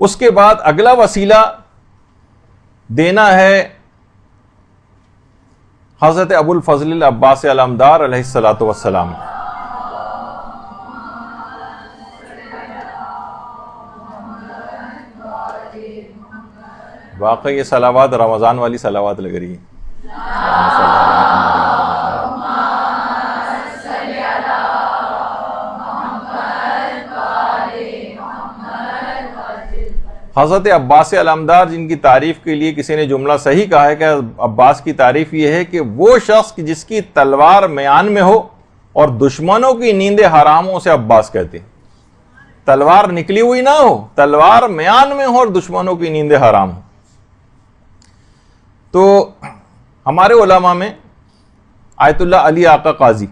اس کے بعد اگلا وسیلہ دینا ہے حضرت ابو الفضل العباس علمدار علیہ الصلوۃ والسلام. واقعی یہ صلوات رمضان والی صلوات لگ رہی ہے. حضرت عباس علمدار جن کی تعریف کے لیے کسی نے جملہ صحیح کہا ہے کہ عباس کی تعریف یہ ہے کہ وہ شخص جس کی تلوار میان میں ہو اور دشمنوں کی نیندیں حرام ہو اسے عباس کہتے ہیں. تلوار نکلی ہوئی نہ ہو، تلوار میان میں ہو اور دشمنوں کی نیندیں حرام ہو. تو ہمارے علماء میں آیت اللہ علی آقا قاضی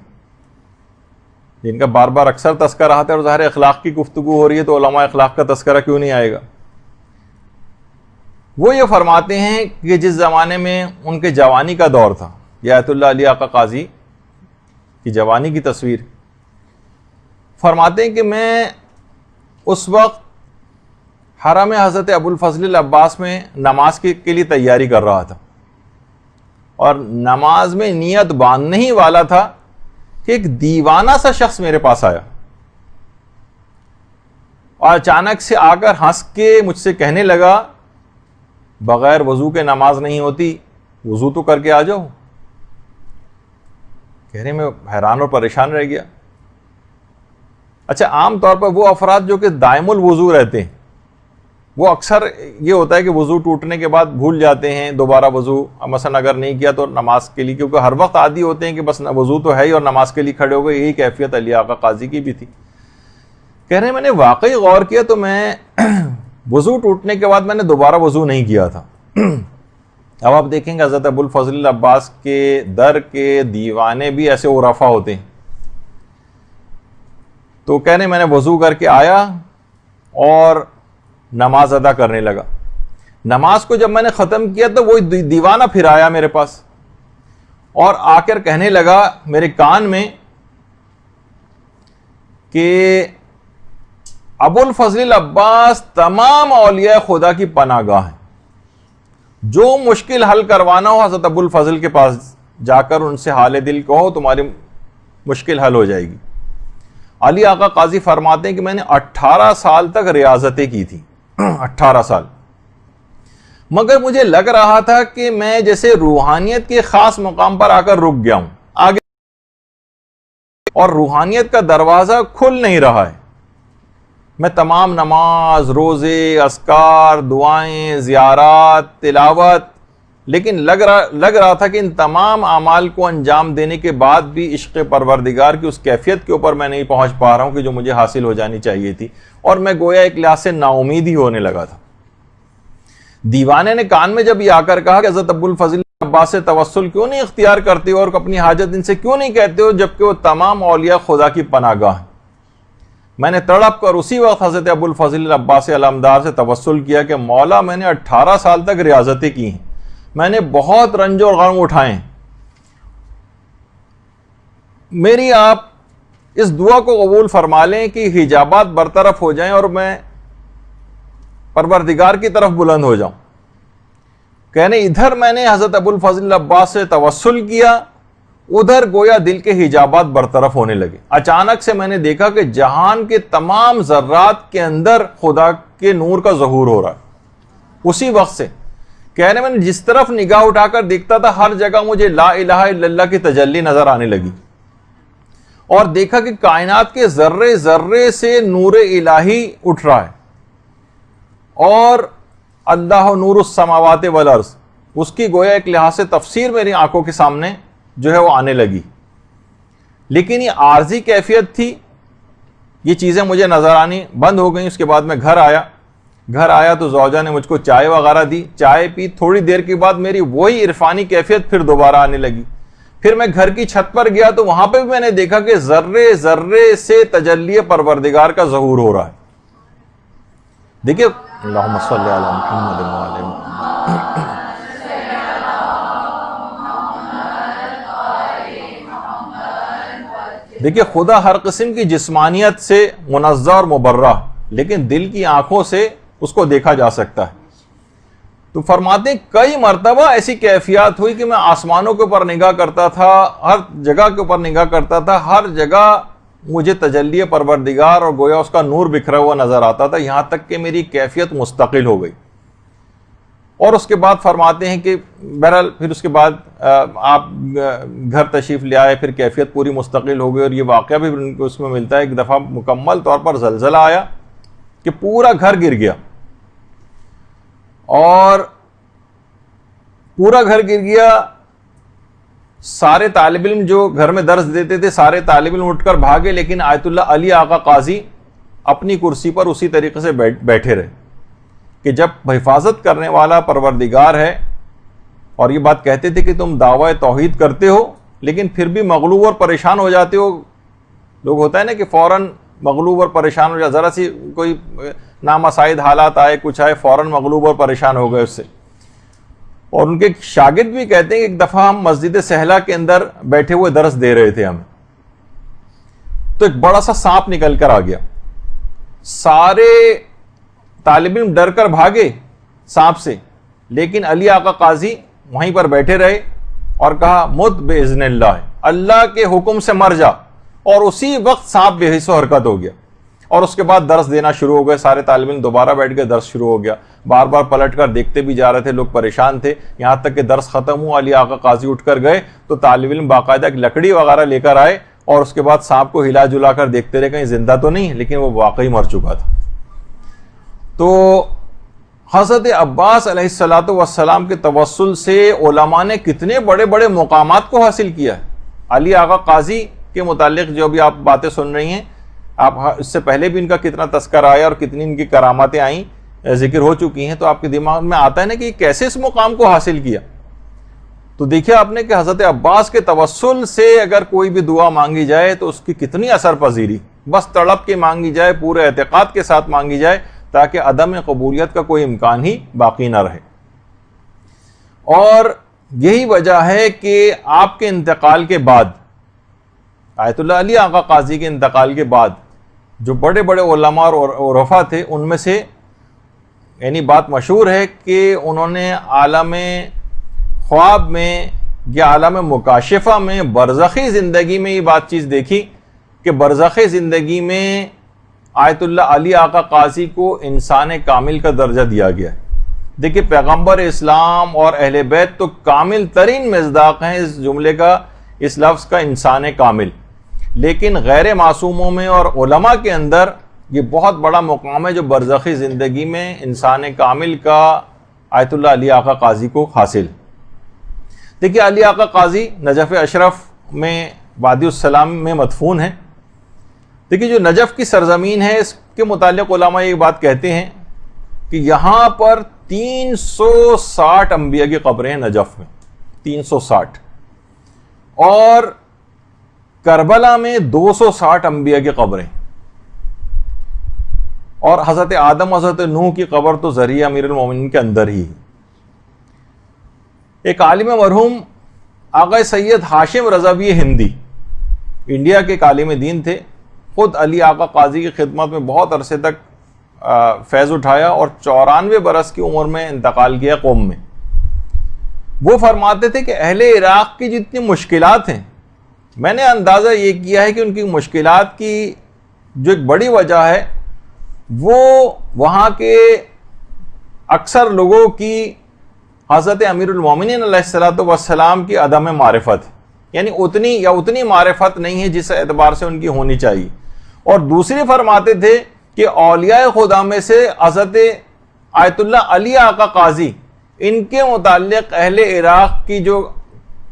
جن کا بار بار اکثر تذکرہ آتا ہے، اور ظاہر اخلاق کی گفتگو ہو رہی ہے تو علماء اخلاق کا تذکرہ کیوں نہیں آئے گا. وہ یہ فرماتے ہیں کہ جس زمانے میں ان کے جوانی کا دور تھا، یہ آیت اللہ علی آقا قاضی کی جوانی کی تصویر، فرماتے ہیں کہ میں اس وقت حرم حضرت ابو الفضل العباس میں نماز کے لیے تیاری کر رہا تھا، اور نماز میں نیت باندھنے ہی والا تھا کہ ایک دیوانہ سا شخص میرے پاس آیا اور اچانک سے آ کر ہنس کے مجھ سے کہنے لگا بغیر وضو کے نماز نہیں ہوتی، وضو تو کر کے آ جاؤ. کہہ رہے میں حیران اور پریشان رہ گیا. اچھا، عام طور پر وہ افراد جو کہ دائم الوضو رہتے ہیں وہ اکثر یہ ہوتا ہے کہ وضو ٹوٹنے کے بعد بھول جاتے ہیں دوبارہ وضو مثلا اگر نہیں کیا تو نماز کے لیے، کیونکہ ہر وقت عادی ہوتے ہیں کہ بس وضو تو ہے ہی اور نماز کے لیے کھڑے ہو گئے. یہی کیفیت علی آقا قاضی کی بھی تھی. کہہ رہے ہیں میں نے واقعی غور کیا تو میں وضو ٹوٹنے کے بعد میں نے دوبارہ وضو نہیں کیا تھا. اب آپ دیکھیں گے حضرت ابو الفضل العباس کے در کے دیوانے بھی ایسے عرفا ہوتے ہیں. تو کہنے میں نے وضو کر کے آیا اور نماز ادا کرنے لگا. نماز کو جب میں نے ختم کیا تو وہ دیوانہ پھر آیا میرے پاس اور آ کر کہنے لگا میرے کان میں کہ ابو الفضل العباس تمام اولیاء خدا کی پناہ گاہ ہیں، جو مشکل حل کروانا ہو حضرت ابو الفضل کے پاس جا کر ان سے حال دل کہو، تمہاری مشکل حل ہو جائے گی. علی آقا قاضی فرماتے ہیں کہ میں نے 18 سال تک ریاضتیں کی تھی، 18 سال، مگر مجھے لگ رہا تھا کہ میں جیسے روحانیت کے خاص مقام پر آ کر رک گیا ہوں آگے، اور روحانیت کا دروازہ کھل نہیں رہا ہے. میں تمام نماز، روزے، اذکار، دعائیں، زیارات، تلاوت، لیکن لگ رہا تھا کہ ان تمام اعمال کو انجام دینے کے بعد بھی عشق پروردگار کی اس کیفیت کے اوپر میں نہیں پہنچ پا رہا ہوں کہ جو مجھے حاصل ہو جانی چاہیے تھی، اور میں گویا ایک لحاظ سے نا امید ہی ہونے لگا تھا. دیوانے نے کان میں جب یہ آ کر کہا کہ حضرت ابو الفضل عباس سے توسل کیوں نہیں اختیار کرتے ہو اور اپنی حاجت ان سے کیوں نہیں کہتے ہو جبکہ وہ تمام اولیاء خدا کی پناہ گاہ ہیں، میں نے تڑپ کر اسی وقت حضرت ابو الفضل عباس علمدار سے توسل کیا کہ مولا میں نے 18 سال تک ریاضتیں کی ہیں، میں نے بہت رنج اور غم اٹھائے ہیں، میری آپ اس دعا کو قبول فرما لیں کہ حجابات برطرف ہو جائیں اور میں پروردگار کی طرف بلند ہو جاؤں. کہنے ادھر میں نے حضرت ابو الفضل عباس سے توسل کیا، ادھر گویا دل کے حجابات برطرف ہونے لگے. اچانک سے میں نے دیکھا کہ جہان کے تمام ذرات کے اندر خدا کے نور کا ظہور ہو رہا ہے. اسی وقت سے کہنے میں نے جس طرف نگاہ اٹھا کر دیکھتا تھا ہر جگہ مجھے لا الہ الا اللہ کی تجلی نظر آنے لگی، اور دیکھا کہ کائنات کے ذرے ذرے سے نور الہی اٹھ رہا ہے، اور اللہ نور السماوات والارض اس کی گویا ایک لحاظ سے تفسیر میری آنکھوں کے سامنے جو ہے وہ آنے لگی. لیکن یہ عارضی کیفیت تھی، یہ چیزیں مجھے نظر آنی بند ہو گئیں. اس کے بعد میں گھر آیا تو زوجہ نے مجھ کو چائے وغیرہ دی، چائے پی، تھوڑی دیر کے بعد میری وہی عرفانی کیفیت پھر دوبارہ آنے لگی. پھر میں گھر کی چھت پر گیا تو وہاں پہ بھی میں نے دیکھا کہ ذرے ذرے سے تجلی پروردگار کا ظہور ہو رہا ہے. دیکھیے اللہم صلی علی محمد وعلی محمد. دیکھیے خدا ہر قسم کی جسمانیت سے منزہ اور مبرہ، لیکن دل کی آنکھوں سے اس کو دیکھا جا سکتا ہے. تو فرماتے ہیں کئی مرتبہ ایسی کیفیات ہوئی کہ میں آسمانوں کے اوپر نگاہ کرتا تھا, ہر جگہ کے اوپر نگاہ کرتا تھا, ہر جگہ مجھے تجلی پروردگار اور گویا اس کا نور بکھرا ہوا نظر آتا تھا, یہاں تک کہ میری کیفیت مستقل ہو گئی. اور اس کے بعد فرماتے ہیں کہ بہرحال پھر اس کے بعد آپ گھر تشریف لے آئے, پھر کیفیت پوری مستقل ہو گئی. اور یہ واقعہ بھی اس میں ملتا ہے, ایک دفعہ مکمل طور پر زلزلہ آیا کہ پورا گھر گر گیا, اور پورا گھر گر گیا. سارے طالب علم جو گھر میں درس دیتے تھے سارے طالب علم اٹھ کر بھاگے, لیکن آیت اللہ علی آقا قاضی اپنی کرسی پر اسی طریقے سے بیٹھے رہے کہ جب حفاظت کرنے والا پروردگار ہے, اور یہ بات کہتے تھے کہ تم دعوی توحید کرتے ہو لیکن پھر بھی مغلوب اور پریشان ہو جاتے ہو. لوگ ہوتا ہے نا کہ فوراً مغلوب اور پریشان ہو جاتے, ذرا سی کوئی نامساعد حالات آئے, کچھ آئے, فوراً مغلوب اور پریشان ہو گئے اس سے. اور ان کے شاگرد بھی کہتے ہیں کہ ایک دفعہ ہم مسجد سہلا کے اندر بیٹھے ہوئے درس دے رہے تھے ہمیں, تو ایک بڑا سا سانپ نکل کر آ گیا. سارے طالب علم ڈر کر بھاگے سانپ سے, لیکن علی آقا قاضی وہیں پر بیٹھے رہے اور کہا مت باذن اللہ, اللہ کے حکم سے مر جا. اور اسی وقت سانپ بے حس و حرکت ہو گیا, اور اس کے بعد درس دینا شروع ہو گئے. سارے طالب علم دوبارہ بیٹھ کے درس شروع ہو گیا. بار بار پلٹ کر دیکھتے بھی جا رہے تھے, لوگ پریشان تھے, یہاں تک کہ درس ختم ہوا, علی آقا قاضی اٹھ کر گئے تو طالب علم باقاعدہ ایک لکڑی وغیرہ لے کر آئے, اور اس کے بعد سانپ کو ہلا جلا کر دیکھتے رہے کہیں زندہ تو نہیں, لیکن وہ واقعی مر چکا تھا. تو حضرت عباس علیہ الصلوۃ والسلام کے توسل سے علماء نے کتنے بڑے بڑے مقامات کو حاصل کیا ہے. علی آقا قاضی کے متعلق جو بھی آپ باتیں سن رہی ہیں, آپ اس سے پہلے بھی ان کا کتنا تذکرہ آیا اور کتنی ان کی کراماتیں آئیں, ذکر ہو چکی ہیں, تو آپ کے دماغ میں آتا ہے نا کہ یہ کیسے اس مقام کو حاصل کیا. تو دیکھیں آپ نے کہ حضرت عباس کے توسل سے اگر کوئی بھی دعا مانگی جائے تو اس کی کتنی اثر پذیری, بس تڑپ کے مانگی جائے, پورے اعتقاد کے ساتھ مانگی جائے, تاکہ عدم قبولیت کا کوئی امکان ہی باقی نہ رہے. اور یہی وجہ ہے کہ آپ کے انتقال کے بعد, آیت اللہ علی آقا قاضی کے انتقال کے بعد, جو بڑے بڑے علماء اور عرفا تھے, ان میں سے یعنی بات مشہور ہے کہ انہوں نے عالم خواب میں یا عالم مکاشفہ میں برزخی زندگی میں یہ بات چیز دیکھی کہ برزخی زندگی میں آیت اللہ علی آقا قاضی کو انسان کامل کا درجہ دیا گیا ہے. دیکھیں پیغمبر اسلام اور اہل بیت تو کامل ترین مصداق ہیں اس جملے کا, اس لفظ کا, انسان کامل. لیکن غیر معصوموں میں اور علماء کے اندر یہ بہت بڑا مقام ہے جو برزخی زندگی میں انسان کامل کا آیت اللہ علی آقا قاضی کو حاصل. دیکھیے علی آقا قاضی نجف اشرف میں وادی السلام میں مدفون ہے. دیکھیے جو نجف کی سرزمین ہے اس کے متعلق علماء یہ بات کہتے ہیں کہ یہاں پر 360 انبیاء کی قبریں ہیں نجف میں, 360, اور کربلا میں 260 انبیاء کی قبریں, اور حضرت آدم حضرت نوح کی قبر تو ذریعہ امیر المومنین کے اندر ہی. ایک عالم مرحوم آقا سید ہاشم رضوی ہندی انڈیا کے عالم دین تھے, خود علی آقا قاضی کی خدمت میں بہت عرصے تک فیض اٹھایا اور 94 برس کی عمر میں انتقال کیا قوم میں. وہ فرماتے تھے کہ اہل عراق کی جتنی مشکلات ہیں, میں نے اندازہ یہ کیا ہے کہ ان کی مشکلات کی جو ایک بڑی وجہ ہے وہ وہاں کے اکثر لوگوں کی حضرت امیر المومنین علیہ الصلوۃ والسلام کی عدم معرفت, یعنی اتنی معرفت نہیں ہے جس اعتبار سے ان کی ہونی چاہیے. اور دوسری فرماتے تھے کہ اولیاء خدا میں سے حضرت آیت اللہ علی آقا قاضی, ان کے متعلق اہل عراق کی جو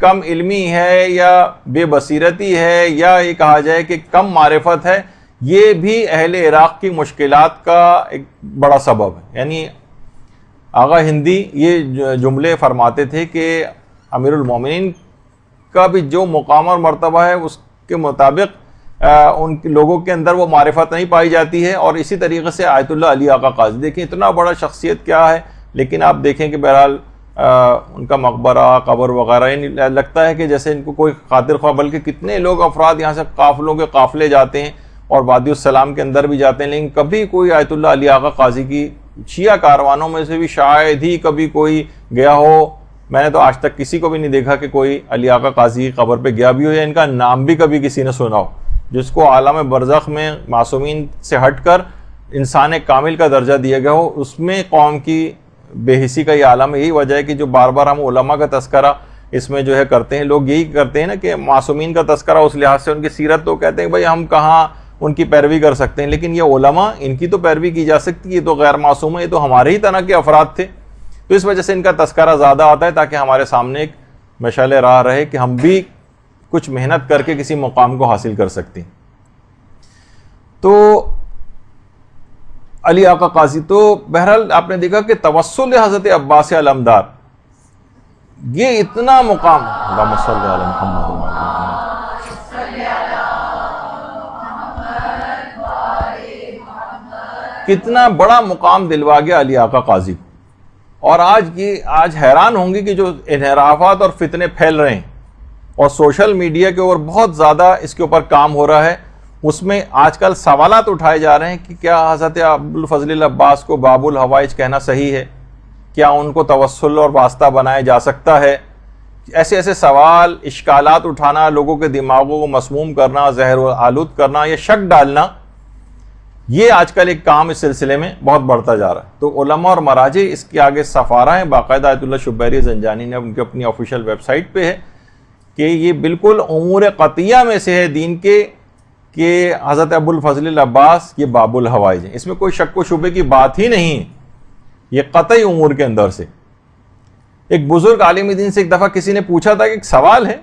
کم علمی ہے یا بے بصیرتی ہے یا یہ کہا جائے کہ کم معرفت ہے, یہ بھی اہل عراق کی مشکلات کا ایک بڑا سبب ہے. یعنی آغا ہندی یہ جملے فرماتے تھے کہ امیر المومنین کا بھی جو مقام اور مرتبہ ہے اس کے مطابق ان لوگوں کے اندر وہ معرفت نہیں پائی جاتی ہے. اور اسی طریقے سے آیت اللہ علی آقا قاضی, دیکھیں اتنا بڑا شخصیت کیا ہے, لیکن آپ دیکھیں کہ بہرحال ان کا مقبرہ قبر وغیرہ لگتا ہے کہ جیسے ان کو کوئی خاطر خواہ, بلکہ کتنے لوگ افراد یہاں سے قافلوں کے قافلے جاتے ہیں اور وادی السلام کے اندر بھی جاتے ہیں, لیکن کبھی کوئی آیت اللہ علی آقا قاضی کی شیعہ کاروانوں میں سے بھی شاید ہی کبھی کوئی گیا ہو، میں نے تو آج تک کسی کو بھی نہیں دیکھا کہ کوئی علی آقا قاضی کی قبر پہ گیا بھی ہو یا ان کا نام بھی کبھی کسی نے سنا ہو، جس کو عالم برزخ میں معصومین سے ہٹ کر انسان کامل کا درجہ دیا گیا ہو، اس میں قوم کی بے حسی کا یہ عالم ہے۔ یہی وجہ ہے کہ جو بار بار ہم علماء کا تذکرہ اس میں جو ہے کرتے ہیں، لوگ یہی کرتے ہیں نا کہ معصومین کا تذکرہ اس لحاظ سے ان کی سیرت، تو کہتے ہیں بھائی ہم کہاں ان کی پیروی کر سکتے ہیں، لیکن یہ علماء ان کی تو پیروی کی جا سکتی ہے، یہ تو غیر معصوم ہے، یہ تو ہمارے ہی طرح کے افراد تھے، تو اس وجہ سے ان کا تذکرہ زیادہ آتا ہے تاکہ ہمارے سامنے ایک مشعل راہ رہے کہ ہم بھی کچھ محنت کر کے کسی مقام کو حاصل کر سکتے ہیں۔ تو علی آقا قاضی، تو بہرحال آپ نے دیکھا کہ توسل حضرت عباس علمدار، یہ اتنا مقام، اللہم صلی علی محمد، کتنا بڑا مقام دلوا گیا علی آقا قاضی کو۔ اور آج حیران ہوں گے کہ جو انحرافات اور فتنے پھیل رہے ہیں اور سوشل میڈیا کے اوپر بہت زیادہ اس کے اوپر کام ہو رہا ہے، اس میں آج کل سوالات اٹھائے جا رہے ہیں کہ کیا حضرت ابوالفضل العباس کو باب الحوائج کہنا صحیح ہے؟ کیا ان کو توسل اور واسطہ بنایا جا سکتا ہے؟ ایسے ایسے سوال، اشکالات اٹھانا، لوگوں کے دماغوں کو مسموم کرنا، زہر آلود کرنا، یا شک ڈالنا، یہ آج کل ایک کام اس سلسلے میں بہت بڑھتا جا رہا ہے۔ تو علماء اور مراجع اس کے آگے سفارہ ہیں، باقاعدہ آیت اللہ شبیری زنجانی نے ان کی اپنی آفیشیل ویب سائٹ پہ ہے کہ یہ بالکل امور قطعیہ میں سے ہے دین کے کہ حضرت ابوالفضل العباس یہ باب الحوائج ہیں، اس میں کوئی شک و شبے کی بات ہی نہیں ہے، یہ قطعی امور کے اندر سے۔ ایک بزرگ عالم دین سے ایک دفعہ کسی نے پوچھا تھا کہ ایک سوال ہے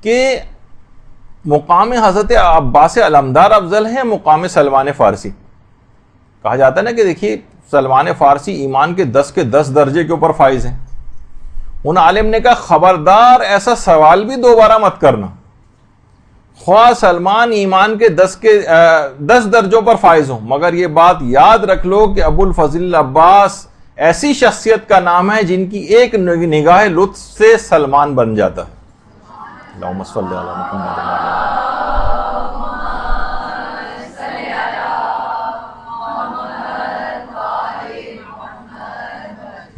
کہ مقام حضرت عباس علمدار افضل ہے مقام سلمان فارسی؟ کہا جاتا ہے نا کہ دیکھیے سلمان فارسی ایمان کے 10 درجے کے اوپر فائز ہیں۔ ان عالم نے کہا خبردار ایسا سوال بھی دوبارہ مت کرنا، خواہ سلمان ایمان کے 10 درجوں پر فائز ہوں، مگر یہ بات یاد رکھ لو کہ ابوالفضل العباس ایسی شخصیت کا نام ہے جن کی ایک نگاہ لطف سے سلمان بن جاتا ہے۔ اللہم صلی علی محمد۔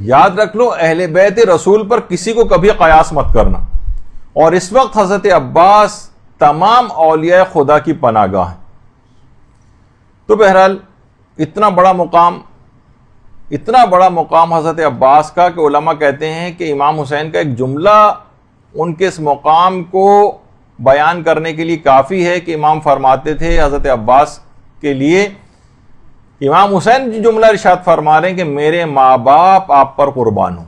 یاد رکھ لو اہل بیت رسول پر کسی کو کبھی قیاس مت کرنا، اور اس وقت حضرت عباس تمام اولیاء خدا کی پناہ گاہ ہیں۔ تو بہرحال اتنا بڑا مقام حضرت عباس کا کہ علماء کہتے ہیں کہ امام حسین کا ایک جملہ ان کے اس مقام کو بیان کرنے کے لیے کافی ہے کہ امام فرماتے تھے حضرت عباس کے لیے، امام حسین جو جملہ ارشاد فرما رہے ہیں کہ میرے ماں باپ آپ پر قربان ہوں۔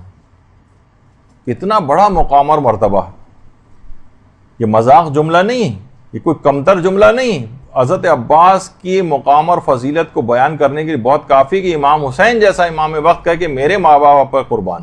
اتنا بڑا مقام اور مرتبہ، یہ مذاق جملہ نہیں، یہ کوئی کمتر جملہ نہیں، حضرت عباس کی مقام اور فضیلت کو بیان کرنے کے لیے بہت کافی کہ امام حسین جیسا امام وقت کہے کہ میرے ماں باپ آپ پر قربان۔